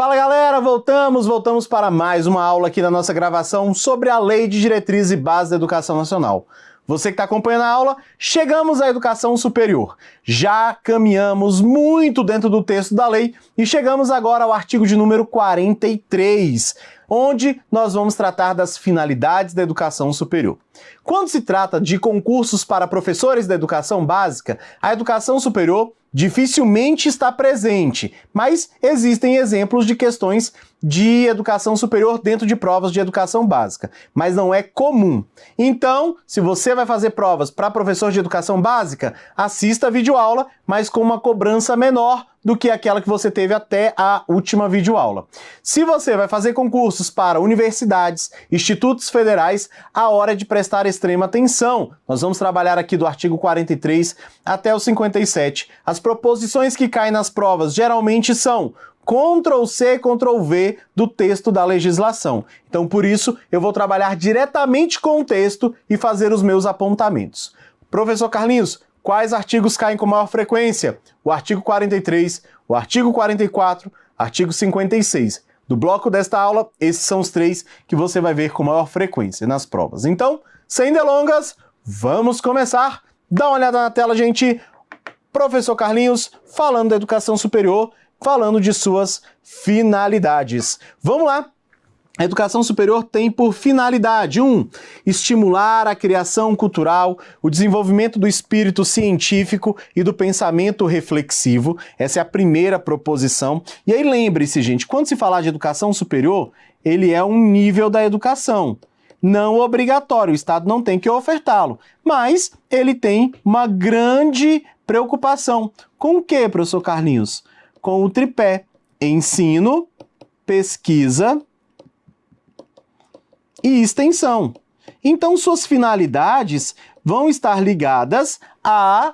Fala galera, voltamos para mais uma aula aqui na nossa gravação sobre a Lei de Diretriz e Base da Educação Nacional. Você que está acompanhando a aula, chegamos à educação superior. Já caminhamos muito dentro do texto da lei e chegamos agora ao artigo de número 43, onde nós vamos tratar das finalidades da educação superior. Quando se trata de concursos para professores da educação básica, a educação superior dificilmente está presente, mas existem exemplos de questões de educação superior dentro de provas de educação básica, mas não é comum. Então, se você vai fazer provas para professor de educação básica, assista a videoaula, mas com uma cobrança menor do que aquela que você teve até a última videoaula. Se você vai fazer concursos para universidades, institutos federais, a hora é de prestar extrema atenção. Nós vamos trabalhar aqui do artigo 43 até o 57. As proposições que caem nas provas geralmente são Ctrl+C, Ctrl+V do texto da legislação. Então, por isso, eu vou trabalhar diretamente com o texto e fazer os meus apontamentos. Professor Carlinhos, quais artigos caem com maior frequência? O artigo 43, o artigo 44, artigo 56. Do bloco desta aula, esses são os três que você vai ver com maior frequência nas provas. Então, sem delongas, vamos começar. Dá uma olhada na tela, gente. Professor Carlinhos falando da educação superior, falando de suas finalidades. Vamos lá! A educação superior tem por finalidade 1. Estimular a criação cultural, o desenvolvimento do espírito científico e do pensamento reflexivo. Essa é a primeira proposição. E aí lembre-se, gente, quando se falar de educação superior, ele é um nível da educação. Não obrigatório, o Estado não tem que ofertá-lo, mas ele tem uma grande preocupação. Com o que, professor Carlinhos? Com o tripé ensino, pesquisa e extensão. Então, suas finalidades vão estar ligadas a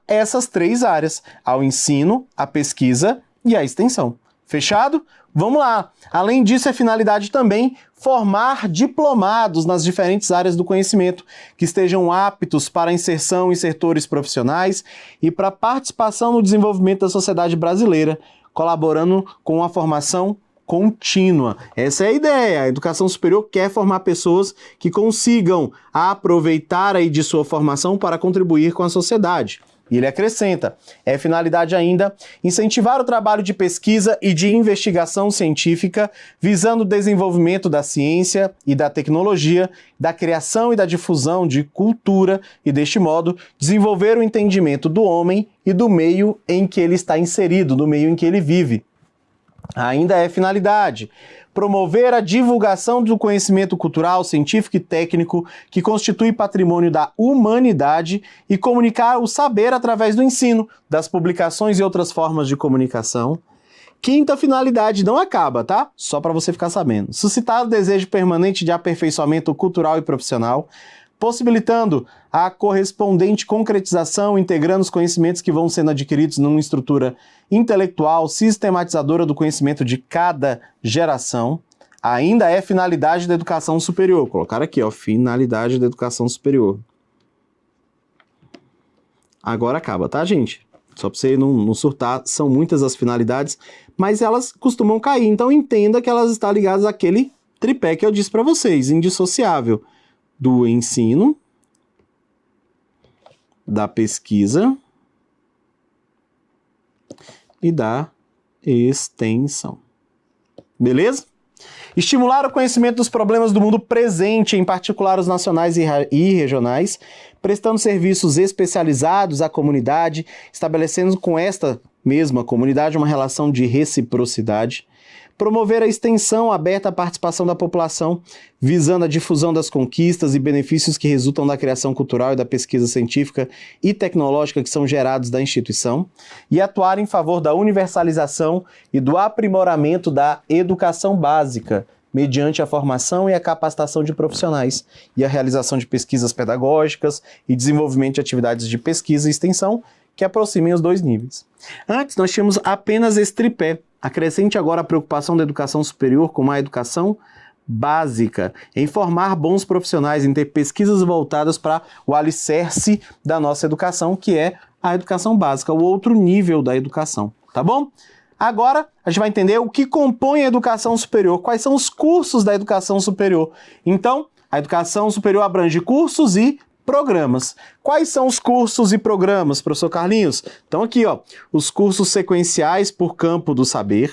essas três áreas, ao ensino, à pesquisa e à extensão. Fechado? Vamos lá! Além disso, é finalidade também formar diplomados nas diferentes áreas do conhecimento, que estejam aptos para a inserção em setores profissionais e para a participação no desenvolvimento da sociedade brasileira, colaborando com a formação contínua. Essa é a ideia. A educação superior quer formar pessoas que consigam aproveitar aí de sua formação para contribuir com a sociedade. E ele acrescenta, é finalidade ainda, incentivar o trabalho de pesquisa e de investigação científica, visando o desenvolvimento da ciência e da tecnologia, da criação e da difusão de cultura e, deste modo, desenvolver o entendimento do homem e do meio em que ele está inserido, do meio em que ele vive. Ainda é finalidade promover a divulgação do conhecimento cultural, científico e técnico que constitui patrimônio da humanidade e comunicar o saber através do ensino, das publicações e outras formas de comunicação. Quinta finalidade, não acaba, tá? Só para você ficar sabendo. Suscitar o desejo permanente de aperfeiçoamento cultural e profissional, possibilitando a correspondente concretização, integrando os conhecimentos que vão sendo adquiridos numa estrutura intelectual, sistematizadora do conhecimento de cada geração. Ainda é finalidade da educação superior. Colocar aqui, ó, finalidade da educação superior. Agora acaba, tá, gente? Só para você não surtar, são muitas as finalidades, mas elas costumam cair. Então entenda que elas estão ligadas àquele tripé que eu disse para vocês, indissociável do ensino, da pesquisa e da extensão. Beleza? Estimular o conhecimento dos problemas do mundo presente, em particular os nacionais e regionais, prestando serviços especializados à comunidade, estabelecendo com esta mesma comunidade uma relação de reciprocidade. Promover a extensão aberta à participação da população, visando a difusão das conquistas e benefícios que resultam da criação cultural e da pesquisa científica e tecnológica que são gerados da instituição, e atuar em favor da universalização e do aprimoramento da educação básica, mediante a formação e a capacitação de profissionais e a realização de pesquisas pedagógicas e desenvolvimento de atividades de pesquisa e extensão que aproximem os dois níveis. Antes, nós tínhamos apenas esse tripé. Acrescente agora a preocupação da educação superior com a educação básica, em formar bons profissionais, em ter pesquisas voltadas para o alicerce da nossa educação, que é a educação básica, o outro nível da educação, tá bom? Agora, a gente vai entender o que compõe a educação superior, quais são os cursos da educação superior. Então, a educação superior abrange cursos e programas. Quais são os cursos e programas, professor Carlinhos? Então aqui, ó, os cursos sequenciais por campo do saber,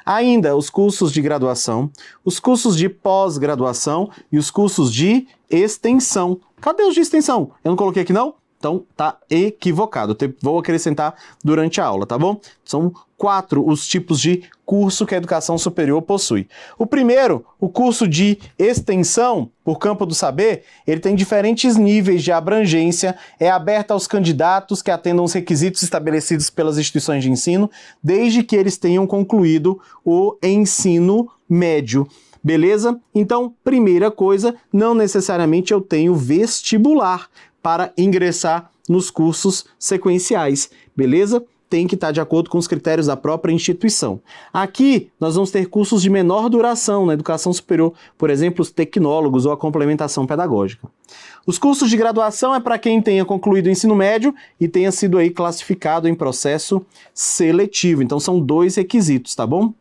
ainda os cursos de graduação, os cursos de pós-graduação e os cursos de extensão. Cadê os de extensão? Eu não coloquei aqui não? Então tá equivocado. Vou acrescentar durante a aula, tá bom? São 4 os tipos de curso que a educação superior possui. O primeiro, o curso de extensão por campo do saber, ele tem diferentes níveis de abrangência, é aberto aos candidatos que atendam os requisitos estabelecidos pelas instituições de ensino, desde que eles tenham concluído o ensino médio. Beleza? Então, primeira coisa, não necessariamente eu tenho vestibular para ingressar nos cursos sequenciais, beleza? Tem que estar de acordo com os critérios da própria instituição. Aqui, nós vamos ter cursos de menor duração na educação superior, por exemplo, os tecnólogos ou a complementação pedagógica. Os cursos de graduação é para quem tenha concluído o ensino médio e tenha sido aí classificado em processo seletivo. Então, são 2 requisitos, tá bom?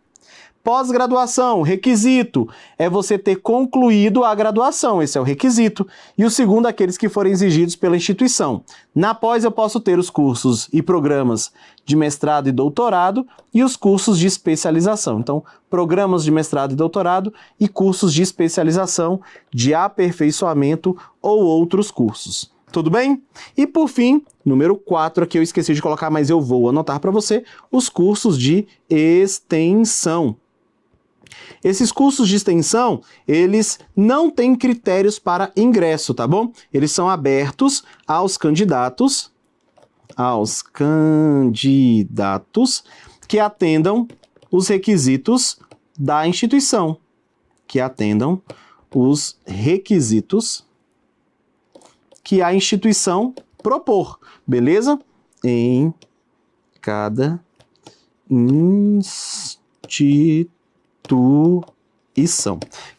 Pós-graduação, requisito, é você ter concluído a graduação, esse é o requisito. E o segundo, aqueles que forem exigidos pela instituição. Na pós eu posso ter os cursos e programas de mestrado e doutorado e os cursos de especialização. Então, programas de mestrado e doutorado e cursos de especialização, de aperfeiçoamento ou outros cursos. Tudo bem? E por fim, número 4, aqui eu esqueci de colocar, mas eu vou anotar para você, os cursos de extensão. Esses cursos de extensão, eles não têm critérios para ingresso, tá bom? Eles são abertos aos candidatos que atendam os requisitos da instituição, que atendam os requisitos que a instituição propor, beleza? Em cada instituição.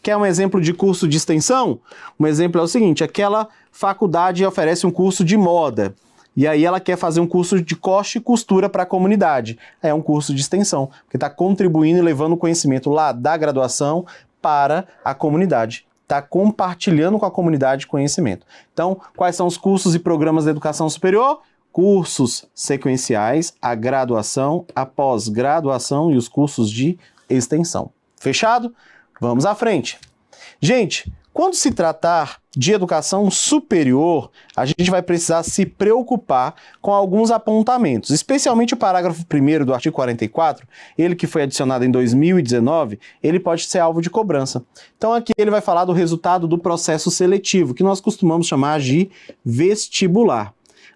Quer um exemplo de curso de extensão? Um exemplo é o seguinte, aquela faculdade oferece um curso de moda, e aí ela quer fazer um curso de corte e costura para a comunidade. É um curso de extensão, porque está contribuindo e levando o conhecimento lá da graduação para a comunidade. Está compartilhando com a comunidade conhecimento. Então, quais são os cursos e programas da educação superior? Cursos sequenciais, a graduação, a pós-graduação e os cursos de extensão. Fechado? Vamos à frente. Gente, quando se tratar de educação superior, a gente vai precisar se preocupar com alguns apontamentos, especialmente o parágrafo 1º do artigo 44, ele que foi adicionado em 2019, ele pode ser alvo de cobrança. Então aqui ele vai falar do resultado do processo seletivo, que nós costumamos chamar de vestibular.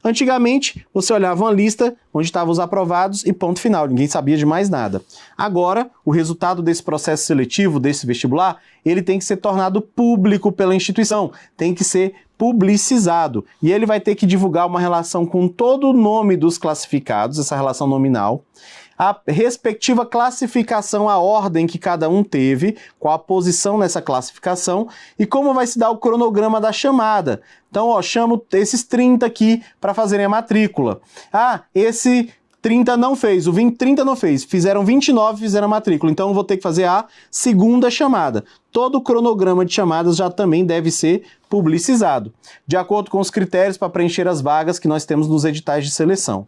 Antigamente, você olhava uma lista onde estavam os aprovados e ponto final, ninguém sabia de mais nada. Agora, o resultado desse processo seletivo, desse vestibular, ele tem que ser tornado público pela instituição, tem que ser publicizado. E ele vai ter que divulgar uma relação com todo o nome dos classificados, essa relação nominal, a respectiva classificação, a ordem que cada um teve, qual a posição nessa classificação e como vai se dar o cronograma da chamada. Então, ó, chamo esses 30 aqui para fazerem a matrícula. Ah, esse 30 não fez, o 30 não fez, fizeram 29 fizeram a matrícula, então eu vou ter que fazer a segunda chamada. Todo o cronograma de chamadas já também deve ser publicizado, de acordo com os critérios para preencher as vagas que nós temos nos editais de seleção.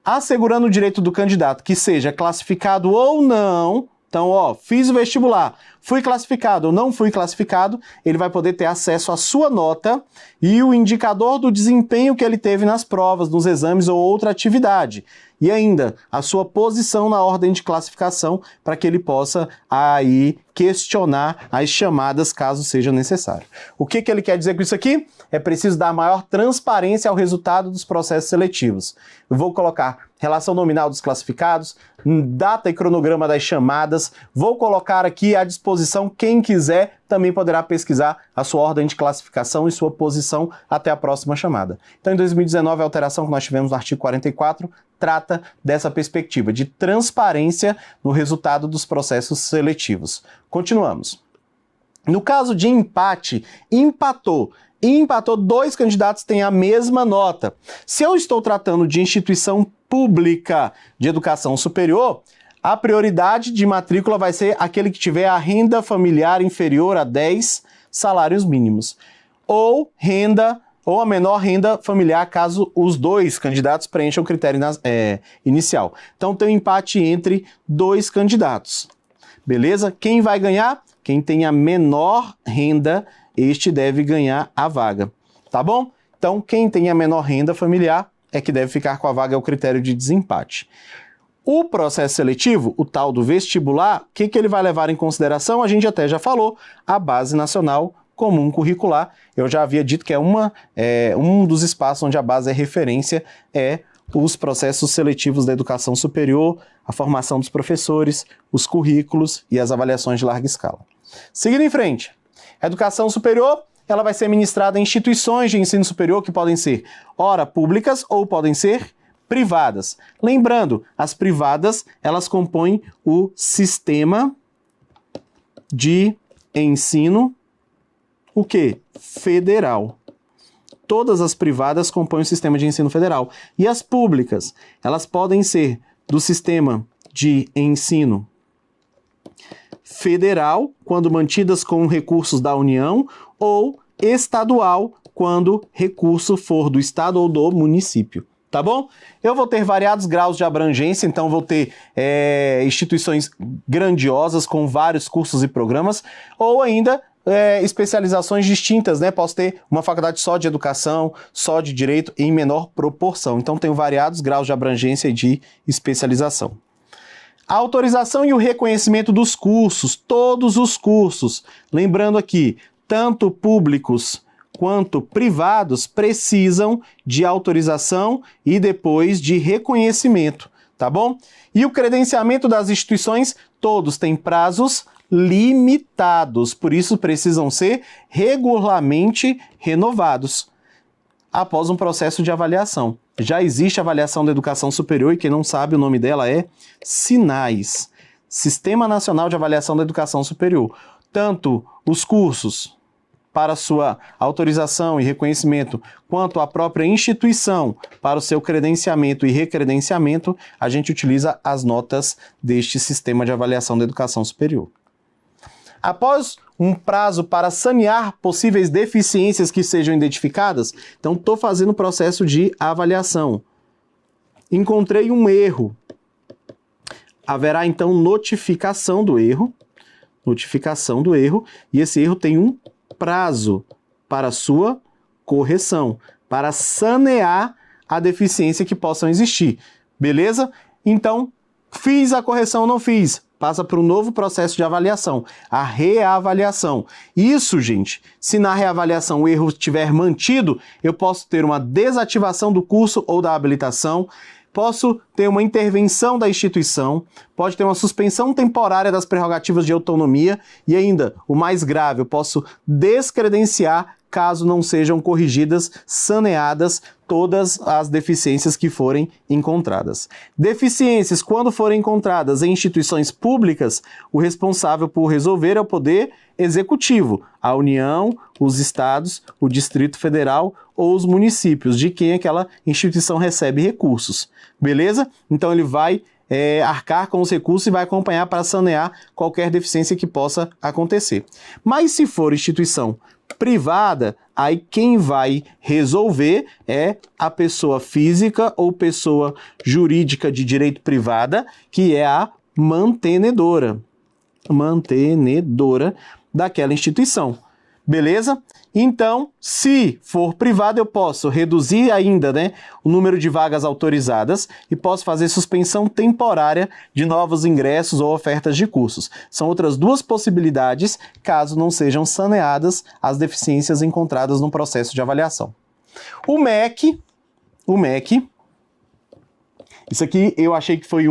Assegurando o direito do candidato que seja classificado ou não. Então, ó, fiz o vestibular, fui classificado ou não fui classificado, ele vai poder ter acesso à sua nota e o indicador do desempenho que ele teve nas provas, nos exames ou outra atividade. E ainda, a sua posição na ordem de classificação para que ele possa aí questionar as chamadas caso seja necessário. O que ele quer dizer com isso aqui? É preciso dar maior transparência ao resultado dos processos seletivos. Eu vou colocar relação nominal dos classificados, data e cronograma das chamadas, vou colocar aqui à disposição, quem quiser também poderá pesquisar a sua ordem de classificação e sua posição até a próxima chamada. Então, em 2019, a alteração que nós tivemos no artigo 44 trata dessa perspectiva de transparência no resultado dos processos seletivos. Continuamos. No caso de empate, empatou, 2 candidatos têm a mesma nota. Se eu estou tratando de instituição pública de educação superior, A prioridade de matrícula vai ser aquele que tiver a renda familiar inferior a 10 salários mínimos. Ou a menor renda familiar, caso os dois candidatos preencham o critério inicial. Então tem um empate entre dois candidatos. Beleza? Quem vai ganhar? Quem tem a menor renda, este deve ganhar a vaga. Tá bom? Então, quem tem a menor renda familiar é que deve ficar com a vaga, é o critério de desempate. O processo seletivo, o tal do vestibular, o que ele vai levar em consideração? A gente até já falou, a Base Nacional Comum Curricular. Eu já havia dito que um dos espaços onde a base é referência é os processos seletivos da educação superior, a formação dos professores, os currículos e as avaliações de larga escala. Seguindo em frente, a educação superior, ela vai ser ministrada em instituições de ensino superior que podem ser, ora, públicas ou podem ser privadas. Lembrando, as privadas, elas compõem o sistema de ensino, o quê? Federal. Todas as privadas compõem o sistema de ensino federal. E as públicas, elas podem ser do sistema de ensino federal, quando mantidas com recursos da União, ou estadual, quando recurso for do estado ou do município. Tá bom? Eu vou ter variados graus de abrangência, então vou ter instituições grandiosas com vários cursos e programas, ou ainda especializações distintas, né? Posso ter uma faculdade só de educação, só de direito, em menor proporção. Então, tenho variados graus de abrangência e de especialização. A autorização e o reconhecimento dos cursos, todos os cursos, lembrando aqui, tanto públicos quanto privados, precisam de autorização e depois de reconhecimento, tá bom? E o credenciamento das instituições, todos têm prazos limitados, por isso precisam ser regularmente renovados após um processo de avaliação. Já existe a avaliação da educação superior e quem não sabe o nome dela é SINAES, Sistema Nacional de Avaliação da Educação Superior. Tanto os cursos para sua autorização e reconhecimento, quanto a própria instituição para o seu credenciamento e recredenciamento, a gente utiliza as notas deste Sistema de Avaliação da Educação Superior. Após um prazo para sanear possíveis deficiências que sejam identificadas, então estou fazendo o processo de avaliação. Encontrei um erro. Haverá então notificação do erro, e esse erro tem um prazo para sua correção, para sanear a deficiência que possam existir. Beleza? Então, fiz a correção ou não fiz? Passa para um novo processo de avaliação, a reavaliação. Isso, gente, se na reavaliação o erro estiver mantido, eu posso ter uma desativação do curso ou da habilitação, posso ter uma intervenção da instituição, pode ter uma suspensão temporária das prerrogativas de autonomia e ainda, o mais grave, eu posso descredenciar caso não sejam corrigidas, saneadas todas as deficiências que forem encontradas. Deficiências, quando forem encontradas em instituições públicas, o responsável por resolver é o Poder Executivo, a União, os estados, o Distrito Federal ou os municípios, de quem aquela instituição recebe recursos. Beleza? Então ele vai arcar com os recursos e vai acompanhar para sanear qualquer deficiência que possa acontecer. Mas se for instituição privada, aí quem vai resolver é a pessoa física ou pessoa jurídica de direito privada, que é a mantenedora daquela instituição. Beleza? Então, se for privado, eu posso reduzir ainda, o número de vagas autorizadas e posso fazer suspensão temporária de novos ingressos ou ofertas de cursos. São outras duas possibilidades, caso não sejam saneadas as deficiências encontradas no processo de avaliação. O MEC, isso aqui eu achei que foi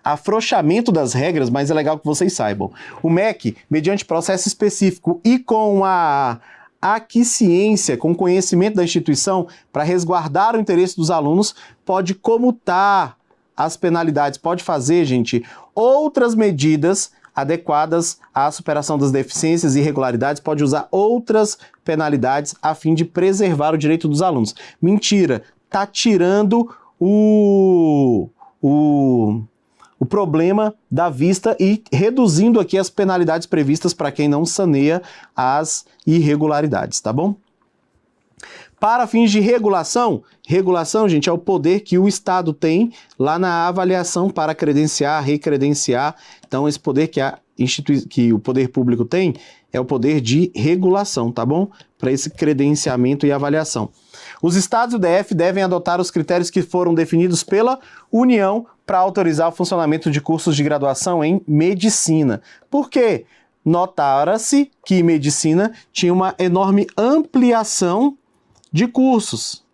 afrouxamento das regras, mas é legal que vocês saibam. O MEC, mediante processo específico e com a aquiescência, com conhecimento da instituição, para resguardar o interesse dos alunos, pode comutar as penalidades, pode fazer, gente, outras medidas adequadas à superação das deficiências e irregularidades, pode usar outras penalidades a fim de preservar o direito dos alunos. Mentira, tá tirando o o problema da vista e reduzindo aqui as penalidades previstas para quem não saneia as irregularidades, tá bom? Para fins de regulação, gente, é o poder que o Estado tem lá na avaliação para credenciar, recredenciar. Então, esse poder que o poder público tem é o poder de regulação, tá bom? Para esse credenciamento e avaliação. Os estados e o DF devem adotar os critérios que foram definidos pela União para autorizar o funcionamento de cursos de graduação em medicina. Por quê? Notara-se que medicina tinha uma enorme ampliação de cursos,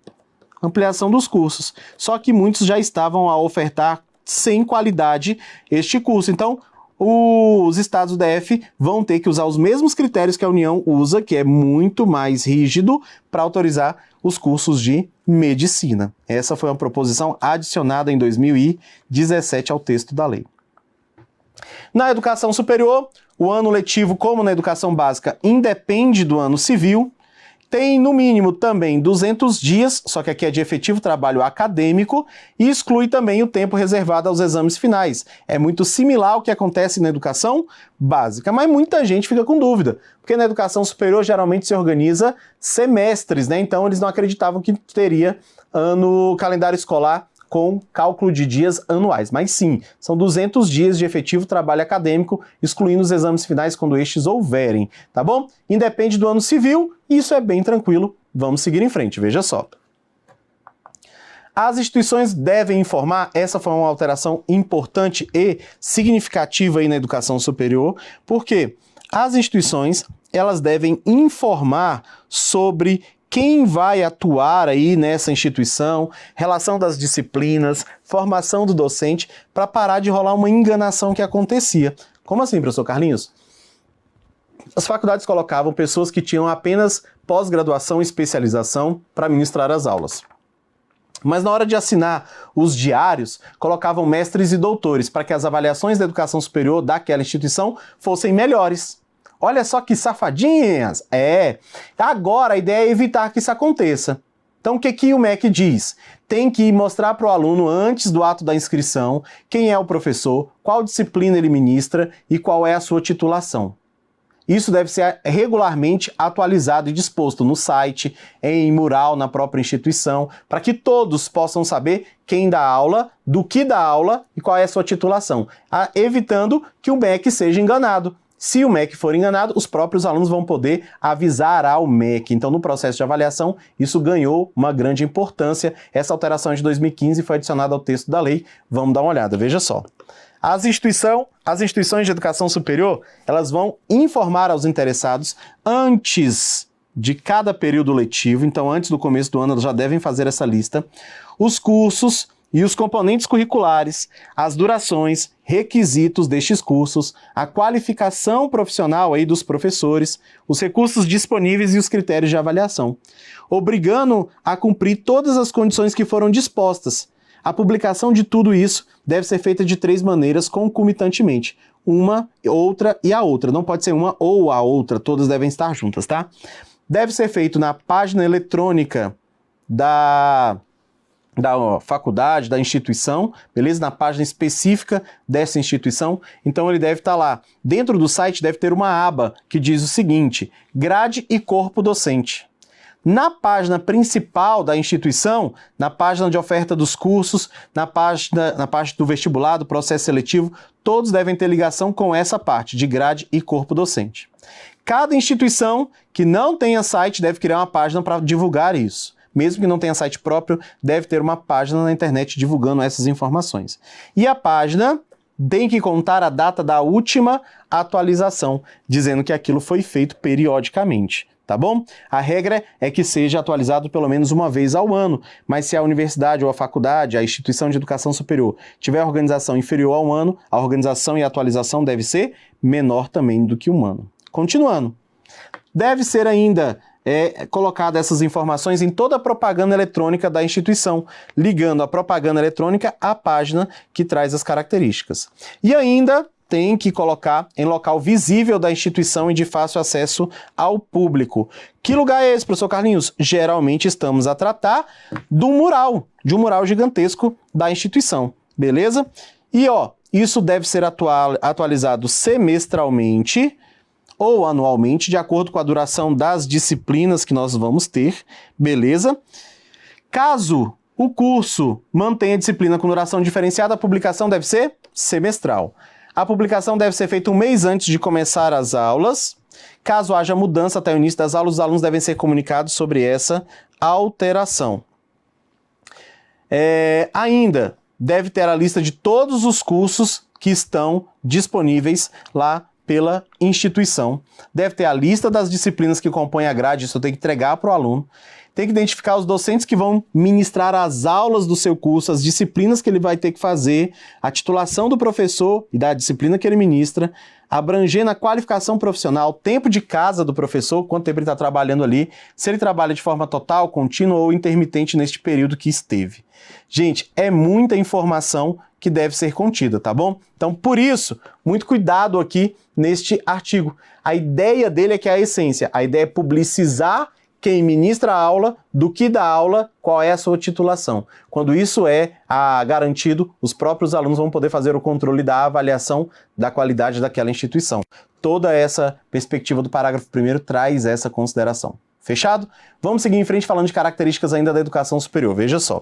ampliação dos cursos. Só que muitos já estavam a ofertar sem qualidade este curso. Então, os estados do DF vão ter que usar os mesmos critérios que a União usa, que é muito mais rígido, para autorizar os cursos de medicina. Essa foi uma proposição adicionada em 2017 ao texto da lei. Na educação superior, o ano letivo, como na educação básica, independe do ano civil. Tem, no mínimo, também 200 dias, só que aqui é de efetivo trabalho acadêmico, e exclui também o tempo reservado aos exames finais. É muito similar ao que acontece na educação básica, mas muita gente fica com dúvida, porque na educação superior geralmente se organiza semestres, né? Então eles não acreditavam que teria calendário escolar com cálculo de dias anuais. Mas sim, são 200 dias de efetivo trabalho acadêmico, excluindo os exames finais quando estes houverem, tá bom? Independe do ano civil, isso é bem tranquilo. Vamos seguir em frente, veja só. As instituições devem informar, essa foi uma alteração importante e significativa aí na educação superior, porque as instituições, elas devem informar sobre quem vai atuar aí nessa instituição, relação das disciplinas, formação do docente, para parar de rolar uma enganação que acontecia. Como assim, professor Carlinhos? As faculdades colocavam pessoas que tinham apenas pós-graduação e especialização para ministrar as aulas. Mas na hora de assinar os diários, colocavam mestres e doutores para que as avaliações da educação superior daquela instituição fossem melhores. Olha só que safadinhas! Agora a ideia é evitar que isso aconteça. Então o que o MEC diz? Tem que mostrar para o aluno antes do ato da inscrição quem é o professor, qual disciplina ele ministra e qual é a sua titulação. Isso deve ser regularmente atualizado e disposto no site, em mural na própria instituição, para que todos possam saber quem dá aula, do que dá aula e qual é a sua titulação, evitando que o MEC seja enganado. Se o MEC for enganado, os próprios alunos vão poder avisar ao MEC. Então, no processo de avaliação, isso ganhou uma grande importância. Essa alteração é de 2015 foi adicionada ao texto da lei. Vamos dar uma olhada, veja só. As instituições de educação superior, elas vão informar aos interessados antes de cada período letivo, então antes do começo do ano elas já devem fazer essa lista, os cursos e os componentes curriculares, as durações, requisitos destes cursos, a qualificação profissional aí dos professores, os recursos disponíveis e os critérios de avaliação, obrigando a cumprir todas as condições que foram dispostas. A publicação de tudo isso deve ser feita de 3 maneiras concomitantemente. Uma, outra e a outra. Não pode ser uma ou a outra, todas devem estar juntas, tá? Deve ser feito na página eletrônica da faculdade, da instituição, beleza? Na página específica dessa instituição. Então ele deve estar lá. Dentro do site deve ter uma aba que diz o seguinte: grade e corpo docente. Na página principal da instituição, na página de oferta dos cursos, na parte do vestibular, do processo seletivo, todos devem ter ligação com essa parte de grade e corpo docente. Cada instituição que não tenha site deve criar uma página para divulgar isso. Mesmo que não tenha site próprio, deve ter uma página na internet divulgando essas informações. E a página tem que contar a data da última atualização, dizendo que aquilo foi feito periodicamente. Tá bom? A regra é que seja atualizado pelo menos uma vez ao ano, mas se a universidade ou a faculdade, a instituição de educação superior, tiver organização inferior a um ano, a organização e a atualização deve ser menor também do que um ano. Continuando. Deve ser ainda colocada essas informações em toda a propaganda eletrônica da instituição, ligando a propaganda eletrônica à página que traz as características. E ainda tem que colocar em local visível da instituição e de fácil acesso ao público. Que lugar é esse, professor Carlinhos? Geralmente estamos a tratar de um mural gigantesco da instituição, beleza? E Isso deve ser atualizado semestralmente ou anualmente, de acordo com a duração das disciplinas que nós vamos ter, beleza? Caso o curso mantenha disciplina com duração diferenciada, a publicação deve ser semestral. A publicação deve ser feita um mês antes de começar as aulas. Caso haja mudança até o início das aulas, os alunos devem ser comunicados sobre essa alteração. Ainda deve ter a lista de todos os cursos que estão disponíveis lá pela instituição. Deve ter a lista das disciplinas que compõem a grade, isso tem que entregar para o aluno. Tem que identificar os docentes que vão ministrar as aulas do seu curso, as disciplinas que ele vai ter que fazer, a titulação do professor e da disciplina que ele ministra, abrangendo a qualificação profissional, tempo de casa do professor, quanto tempo ele está trabalhando ali, se ele trabalha de forma total, contínua ou intermitente neste período que esteve. Gente, é muita informação que deve ser contida, tá bom? Então, por isso, muito cuidado aqui neste artigo. A ideia dele é que é a essência. A ideia é publicizar quem ministra a aula, do que dá aula, qual é a sua titulação. Quando isso é garantido, os próprios alunos vão poder fazer o controle da avaliação da qualidade daquela instituição. Toda essa perspectiva do parágrafo 1º traz essa consideração. Fechado? Vamos seguir em frente falando de características ainda da educação superior. Veja só.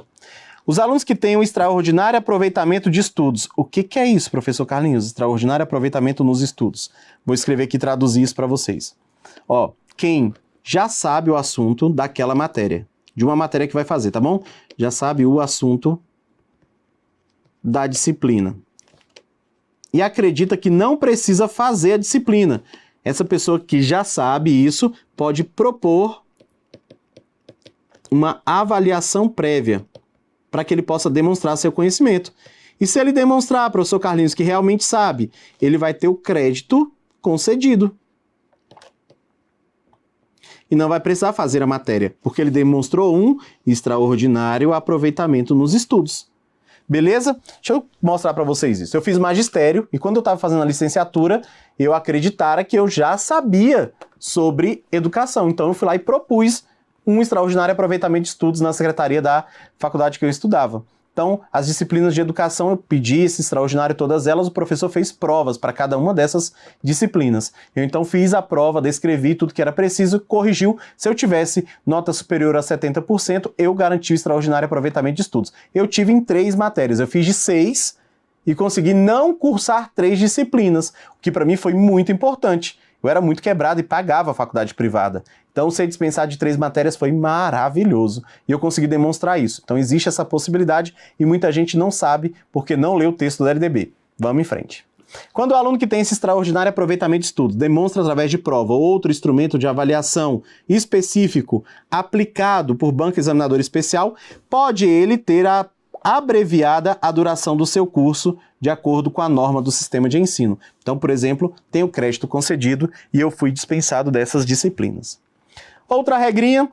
Os alunos que têm um extraordinário aproveitamento de estudos. O que é isso, professor Carlinhos? Extraordinário aproveitamento nos estudos. Vou escrever aqui e traduzir isso para vocês. Ó, quem já sabe o assunto daquela matéria, de uma matéria que vai fazer, tá bom? Já sabe o assunto da disciplina. E acredita que não precisa fazer a disciplina. Essa pessoa que já sabe isso pode propor uma avaliação prévia para que ele possa demonstrar seu conhecimento. E se ele demonstrar, professor Carlinhos, que realmente sabe, ele vai ter o crédito concedido. E não vai precisar fazer a matéria, porque ele demonstrou um extraordinário aproveitamento nos estudos. Beleza? Deixa eu mostrar para vocês isso. Eu fiz magistério e quando eu estava fazendo a licenciatura, eu acreditara que eu já sabia sobre educação. Então eu fui lá e propus um extraordinário aproveitamento de estudos na secretaria da faculdade que eu estudava. Então, as disciplinas de educação, eu pedi esse extraordinário, todas elas, o professor fez provas para cada uma dessas disciplinas. Eu então fiz a prova, descrevi tudo que era preciso, corrigiu. Se eu tivesse nota superior a 70%, eu garanti o extraordinário aproveitamento de estudos. Eu tive em 3 matérias, eu fiz de 6 e consegui não cursar 3 disciplinas, o que para mim foi muito importante. Eu era muito quebrado e pagava a faculdade privada. Então, ser dispensado de 3 matérias foi maravilhoso. E eu consegui demonstrar isso. Então, existe essa possibilidade e muita gente não sabe porque não leu o texto do LDB. Vamos em frente. Quando o aluno que tem esse extraordinário aproveitamento de estudo demonstra através de prova ou outro instrumento de avaliação específico aplicado por banco examinador especial, pode ele ter abreviada a duração do seu curso de acordo com a norma do sistema de ensino. Então, por exemplo, tem o crédito concedido e eu fui dispensado dessas disciplinas. Outra regrinha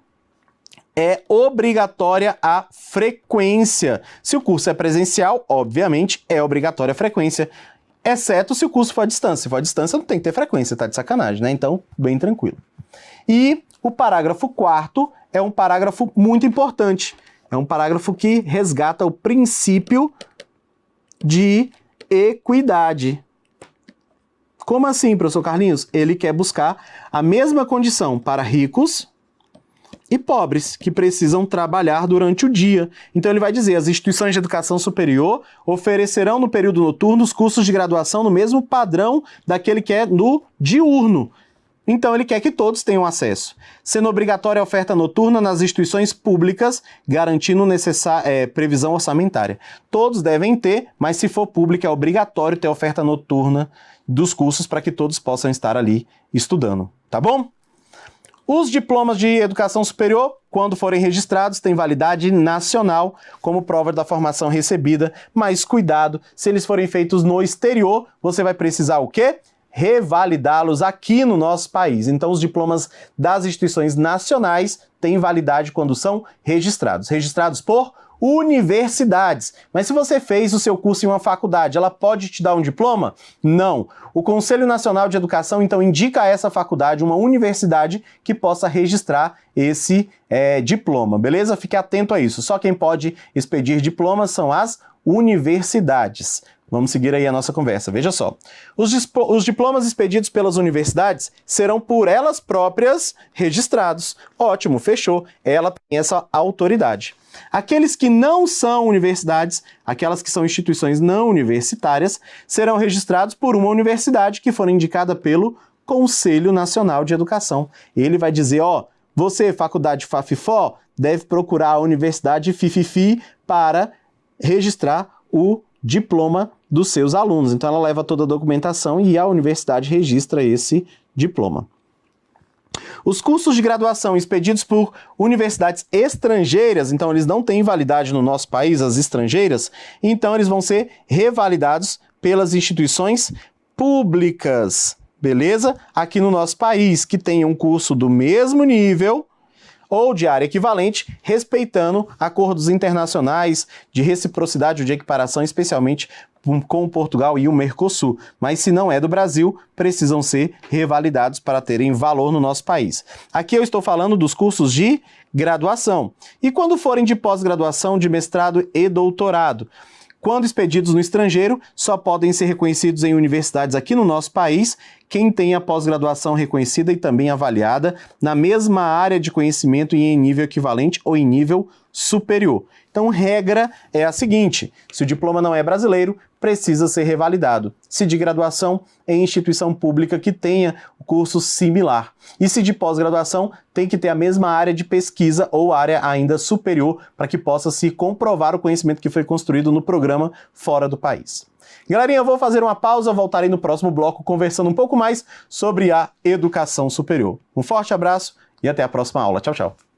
é obrigatória a frequência. Se o curso é presencial, obviamente, é obrigatória a frequência, exceto se o curso for à distância. Se for à distância, não tem que ter frequência, tá de sacanagem, né? Então, bem tranquilo. E o parágrafo 4º é um parágrafo muito importante. É um parágrafo que resgata o princípio de equidade. Como assim, professor Carlinhos? Ele quer buscar a mesma condição para ricos e pobres, que precisam trabalhar durante o dia. Então ele vai dizer, as instituições de educação superior oferecerão no período noturno os cursos de graduação no mesmo padrão daquele que é no diurno. Então ele quer que todos tenham acesso. Sendo obrigatória a oferta noturna nas instituições públicas, garantindo previsão orçamentária. Todos devem ter, mas se for pública é obrigatório ter oferta noturna dos cursos para que todos possam estar ali estudando, tá bom? Os diplomas de educação superior, quando forem registrados, têm validade nacional como prova da formação recebida, mas cuidado, se eles forem feitos no exterior, você vai precisar o quê? Revalidá-los aqui no nosso país. Então, os diplomas das instituições nacionais têm validade quando são registrados. Registrados por universidades. Mas se você fez o seu curso em uma faculdade, ela pode te dar um diploma? Não. O Conselho Nacional de Educação, então, indica a essa faculdade, uma universidade, que possa registrar esse diploma, beleza? Fique atento a isso. Só quem pode expedir diplomas são as universidades. Vamos seguir aí a nossa conversa. Veja só. Os diplomas expedidos pelas universidades serão por elas próprias registrados. Ótimo, fechou. Ela tem essa autoridade. Aqueles que não são universidades, aquelas que são instituições não universitárias, serão registrados por uma universidade que for indicada pelo Conselho Nacional de Educação. Ele vai dizer, ó, você, faculdade Fafifó, deve procurar a Universidade Fififi para registrar o diploma dos seus alunos. Então ela leva toda a documentação e a universidade registra esse diploma. Os cursos de graduação expedidos por universidades estrangeiras, então eles não têm validade no nosso país, as estrangeiras, então eles vão ser revalidados pelas instituições públicas, beleza? Aqui no nosso país, que tem um curso do mesmo nível ou de área equivalente, respeitando acordos internacionais de reciprocidade ou de equiparação, especialmente com Portugal e o Mercosul. Mas se não é do Brasil, precisam ser revalidados para terem valor no nosso país. Aqui eu estou falando dos cursos de graduação. E quando forem de pós-graduação, de mestrado e doutorado? Quando expedidos no estrangeiro, só podem ser reconhecidos em universidades aqui no nosso país quem tem a pós-graduação reconhecida e também avaliada na mesma área de conhecimento e em nível equivalente ou em nível superior. Então, regra é a seguinte: se o diploma não é brasileiro, precisa ser revalidado. Se de graduação, em instituição pública que tenha o curso similar. E se de pós-graduação, tem que ter a mesma área de pesquisa ou área ainda superior para que possa se comprovar o conhecimento que foi construído no programa fora do país. Galerinha, eu vou fazer uma pausa, voltarei no próximo bloco conversando um pouco mais sobre a educação superior. Um forte abraço e até a próxima aula. Tchau, tchau.